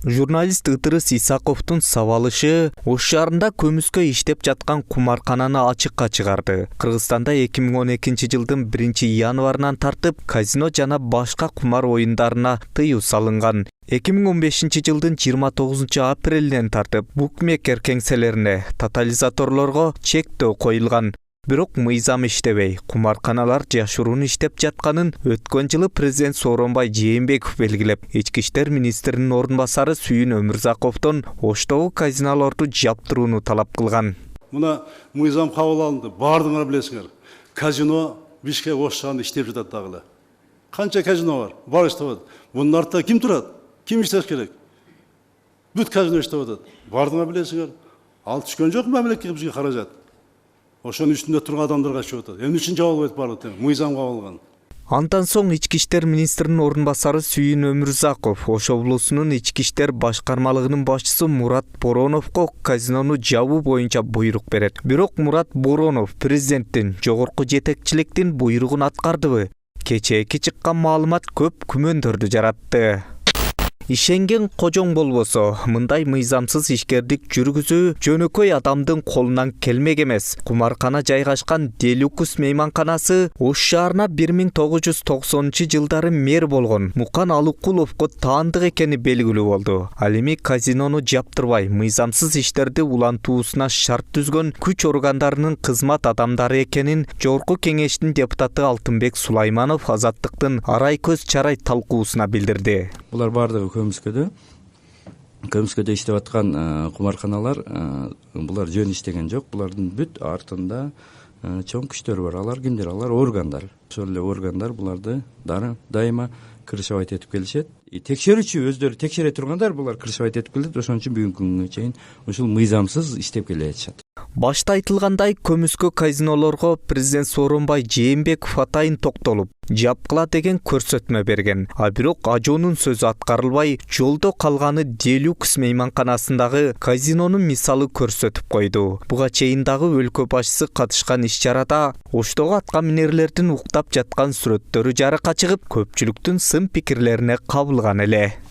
Журналист Ытырыс Исаковдун сабалышы Ош шаарында көмүскө иштеп жаткан кумаркананы ачыкка чыгарды. Кыргызстанда 2012 жылдын 1-январынан тартып казино жана башка кумар оюндарына тыюу салынган. 2015 жылдын 29-апрелинен тартып букмекер кеңселерине, тотализаторлорго чектөө коюлган. Бирок мыйзам иштебей, кумарканалар жашыруун иштеп жатканын өткөн жылы президент Сооронбай Жээнбеков белгилеп, ички иштер министринин орун басары Сүйүн Өмүрзаковдон Оштогу казинолорду жаптырууну талап кылган. Мына мыйзам кабыл алынды, баардыгыңар билесиңер. Казино Бишкек Ош шаарында иштеп жатат дагы эле. Канча казино бар иштеп атат. Мунун артында ким турат? Ким иштеш керек? Бүт казино иштеп атат. Баардыгыңар билесиңер. Ал түшкөн жок мамлекетке бизге каражат. Ошонун үстүндө турган адамдарга чыгып атат. Эмне үчүн жабылып атпай баардыгы? Мыйзам кабыл алган. Андан соң ички иштер министринин орун басары Сүйүн Өмүрзаков Ош облусунун ички иштер башкармалыгынын башчысы Мурат Бороновго казинону жабуу боюнча буйрук берет. Бирок Мурат Боронов президенттин жогорку жетекчиликтин буйругун аткардыбы? Кечээки чыккан маалымат көп күмөндөрдү жаратты. Ишенген кожоң болбосо, мындай мыйзамсыз ишкердик жүргүзүү жөнөкөй адамдын колунан келмек эмес. Кумаркана жайгашкан Делюкс мейманканасы Ош шаарына 1990 жылдары мэр болгон Мукан Алыкуловго таандык экени белгилүү болду. Ал эми казинону жаптырбай, мыйзамсыз иштерди улантуусуна шарт түзгөн күч органдарынын кызмат адамдары экенин Жогорку кеңештин депутаты Алтынбек Сулайманов Азаттыктын арай көз чарай талкуусуна билдирди. Булар бардыгы көмүскөдө иштеп аткан кумарканалар, булар жөн иштеген жок. Булардын бүт артында чоң күчтөр бар. Алар кимдер? Алар органдар. Ошол эле органдар буларды дайыма крышевать этип келишет. Текшерүүчү өздөрү текшере тургандар булар крышевать этип келет. Ошон үчүн бүгүнкү күнгө чейин ушул мыйзамсыз иштеп келе жатышат. Башта айтылгандай, көмүскө казинолорго президент Сооронбай Жээнбеков атайын токтолуп, жапкыла деген көрсөтмө берген. А бирок ажоонун сөзү аткарылбай, жолдо калганы Делюкс мейманканасындагы казинонун мисалы көрсөтүп койду. Буга чейин дагы өлкө башчысы катышкан иш-чарада Оштогу атка минерлердин уктап жаткан сүрөттөрү жарыкка чыгып, көпчүлүктүн сын пикирлерине кабылган эле.